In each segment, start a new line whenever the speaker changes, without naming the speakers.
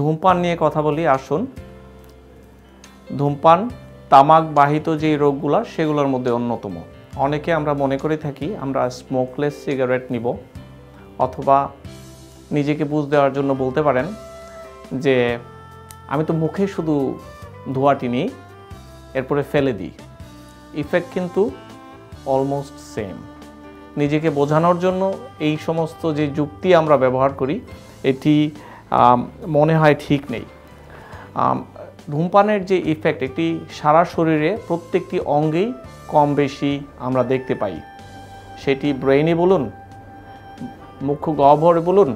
ধূমপান নিয়ে কথা বলি আসুন। ধূমপান তামাক বাহিত যে রোগগুলো সেগুলোর মধ্যে অন্যতম। অনেকে আমরা মনে করে থাকি আমরা স্মোকলেস সিগারেট নিব, অথবা নিজেকে বুঝ দেওয়ার জন্য বলতে পারেন যে আমি তো মুখে শুধু ধোঁয়াটি নিই, এরপরে ফেলে দিই। ইফেক্ট কিন্তু অলমোস্ট সেম। নিজেকে বোঝানোর জন্য এই সমস্ত যে যুক্তি আমরা ব্যবহার করি এটি মনে হয় ঠিক নেই। ধূমপানের যে ইফেক্ট এটি সারা শরীরে প্রত্যেকটি অঙ্গেই কম বেশি আমরা দেখতে পাই। সেটি ব্রেইনে বলুন, মুখ্য গহ্বরে বলুন,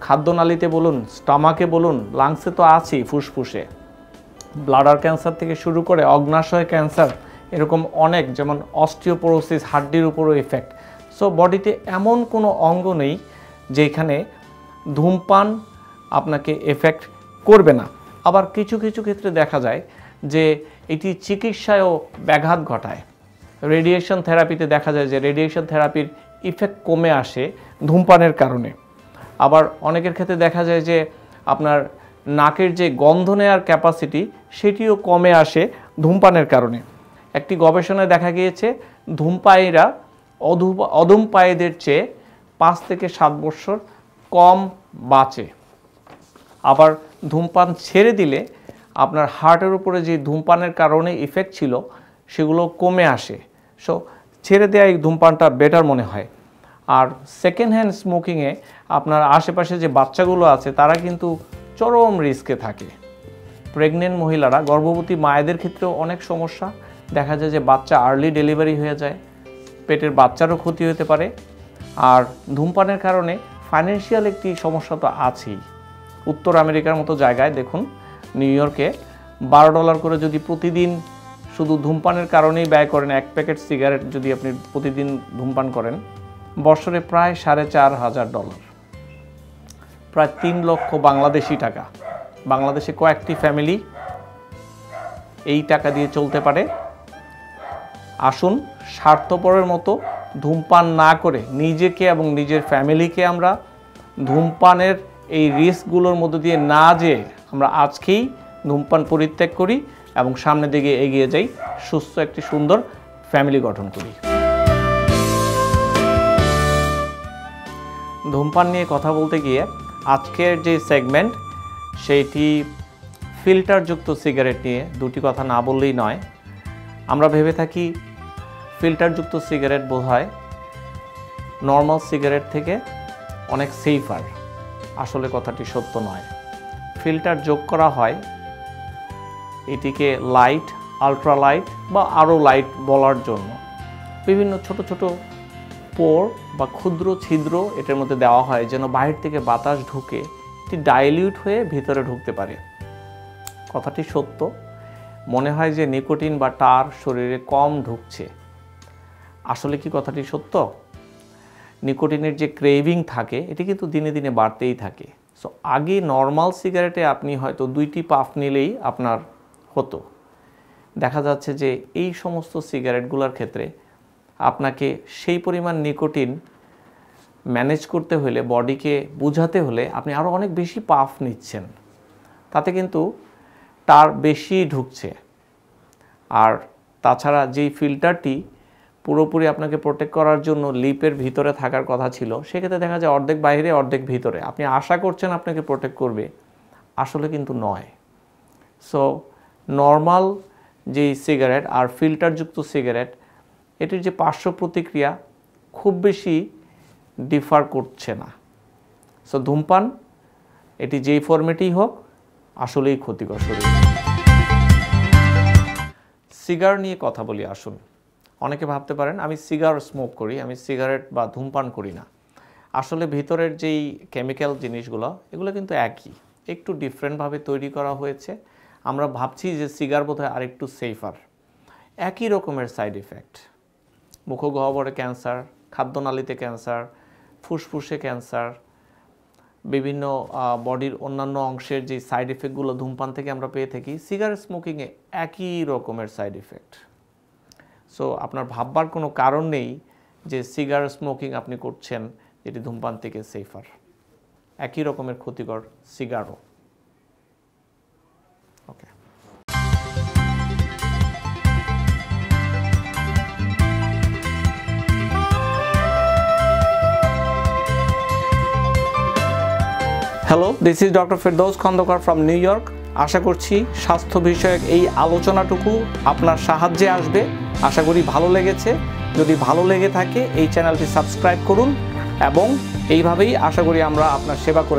খাদ্যনালীতে বলুন, স্টমাকে বলুন, লাংসে তো আছেই, ফুসফুসে, ব্লাডার ক্যান্সার থেকে শুরু করে অগ্নাশয় ক্যান্সার, এরকম অনেক, যেমন অস্টিওপোরোসিস, হাড্ডির উপরও ইফেক্ট। সো বডিতে এমন কোনো অঙ্গ নেই যেখানে ধূমপান আপনাকে এফেক্ট করবে না। আবার কিছু কিছু ক্ষেত্রে দেখা যায় যে এটি চিকিৎসায়ও ব্যাঘাত ঘটায়। রেডিয়েশন থেরাপিতে দেখা যায় যে রেডিয়েশন থেরাপির ইফেক্ট কমে আসে ধূমপানের কারণে। আবার অনেকের ক্ষেত্রে দেখা যায় যে আপনার নাকের যে গন্ধ নেওয়ার ক্যাপাসিটি সেটিও কমে আসে ধূমপানের কারণে। একটি গবেষণায় দেখা গিয়েছে ধূমপায়ীরা অধূমপায়ীদের চেয়ে 5 থেকে 7 বছর কম বাঁচে। আবার ধূমপান ছেড়ে দিলে আপনার হার্টের উপরে যে ধূমপানের কারণে ইফেক্ট ছিল সেগুলো কমে আসে। সো ছেড়ে দেওয়া এই ধূমপানটা বেটার মনে হয়। আর সেকেন্ড হ্যান্ড স্মোকিংয়ে আপনার আশেপাশে যে বাচ্চাগুলো আছে তারা কিন্তু চরম রিস্কে থাকে। প্রেগনেন্ট মহিলারা, গর্ভবতী মায়েদের ক্ষেত্রেও অনেক সমস্যা দেখা যায় যে বাচ্চা আর্লি ডেলিভারি হয়ে যায়, পেটের বাচ্চারও ক্ষতি হতে পারে। আর ধূমপানের কারণে ফাইন্যান্সিয়াল একটি সমস্যা তো আছেই। উত্তর আমেরিকার মতো জায়গায় দেখুন, নিউ ইয়র্কে $12 করে যদি প্রতিদিন শুধু ধূমপানের কারণেই ব্যয় করেন, 1 প্যাকেট সিগারেট যদি আপনি প্রতিদিন ধূমপান করেন, বছরে প্রায় $4,500, প্রায় 3 লক্ষ বাংলাদেশি টাকা। বাংলাদেশে কয়েকটি ফ্যামিলি এই টাকা দিয়ে চলতে পারে। আসুন স্বার্থপরের মতো ধূমপান না করে নিজেকে এবং নিজের ফ্যামিলিকে আমরা ধূমপানের এই রিস্কগুলোর মধ্যে দিয়ে না যেয়ে আমরা আজকেই ধূমপান পরিত্যাগ করি এবং সামনের দিকে এগিয়ে যাই, সুস্থ একটি সুন্দর ফ্যামিলি গঠন করি। ধূমপান নিয়ে কথা বলতে গিয়ে আজকের যে সেগমেন্ট সেইটি ফিল্টারযুক্ত সিগারেট নিয়ে দুটি কথা না বললেই নয়। আমরা ভেবে থাকি ফিল্টারযুক্ত সিগারেট বোধহয় নর্মাল সিগারেট থেকে অনেক সেফার। আসলে কথাটি সত্য নয়। ফিল্টার যোগ করা হয় এটিকে লাইট, আলট্রা লাইট বা আরও লাইট বলার জন্য। বিভিন্ন ছোট ছোট পোর বা ক্ষুদ্র ছিদ্র এটার মধ্যে দেওয়া হয় যেন বাহির থেকে বাতাস ঢুকে এটি ডাইলিউট হয়ে ভিতরে ঢুকতে পারে। কথাটি সত্য। মনে হয় যে নিকোটিন বা টার শরীরে কম ঢুকছে। আসলে কি কথাটি সত্য? নিকোটিনের যে ক্রেভিং থাকে এটি কিন্তু দিনে দিনে বাড়তেই থাকে। সো আগে নর্মাল সিগারেটে আপনি হয়তো 2টি পাফ নিলেই আপনার হতো। দেখা যাচ্ছে যে এই সমস্ত সিগারেটগুলোর ক্ষেত্রে আপনাকে সেই পরিমাণ নিকোটিন ম্যানেজ করতে হলে, বডিকে বুঝাতে হলে আপনি আরও অনেক বেশি পাফ নিচ্ছেন। তাতে কিন্তু টার বেশি ঢুকছে। আর তাছাড়া যেই ফিল্টারটি পুরোপুরি আপনাকে প্রোটেক্ট করার জন্য লিপের ভিতরে থাকার কথা ছিল, সেক্ষেত্রে দেখা যায় অর্ধেক বাইরে অর্ধেক ভিতরে। আপনি আশা করছেন আপনাকে প্রোটেক্ট করবে, আসলে কিন্তু নয়। সো নর্মাল যেই সিগারেট আর ফিল্টারযুক্ত সিগারেট এটির যে পার্শ্ব প্রতিক্রিয়া খুব বেশি ডিফার করছে না। সো ধূমপান এটি যেই ফরম্যাটেই হোক আসলেই ক্ষতিকর শরীর। সিগার নিয়ে কথা বলি আসুন। অনেকে ভাবতে পারেন আমি সিগার স্মোক করি, আমি সিগারেট বা ধূমপান করি না। আসলে ভিতরের যেই কেমিক্যাল জিনিসগুলো এগুলো কিন্তু একই, একটু ডিফারেন্টভাবে তৈরি করা হয়েছে। আমরা ভাবছি যে সিগার বোধহয় আরেকটু সেফার। একই রকমের সাইড ইফেক্ট, মুখগহ্বরে ক্যান্সার, খাদ্যনালীতে ক্যান্সার, ফুসফুসে ক্যান্সার, বিভিন্ন বডির অন্যান্য অংশের যে সাইড ইফেক্টগুলো ধূমপান থেকে আমরা পেয়ে থাকি, সিগারেট স্মোকিংয়ে একই রকমের সাইড ইফেক্ট। সো আপনার ভাববার কোনো কারণ নেই যে সিগারেট স্মোকিং আপনি করছেন যেটি ধূমপান থেকে সেফার। একই রকমের ক্ষতিকর সিগারও। Hello, this is doctor Ferdous Khandaker from New York. আশা করছি স্বাস্থ্য বিষয়ক এই আলোচনাটুকু আপনার সাহায্যে আসবে। আশা করি ভালো লেগেছে। যদি ভালো লেগে থাকে এই চ্যানেলটি সাবস্ক্রাইব করুন এবং এইভাবেই আশা করি আমরা আপনার সেবা করে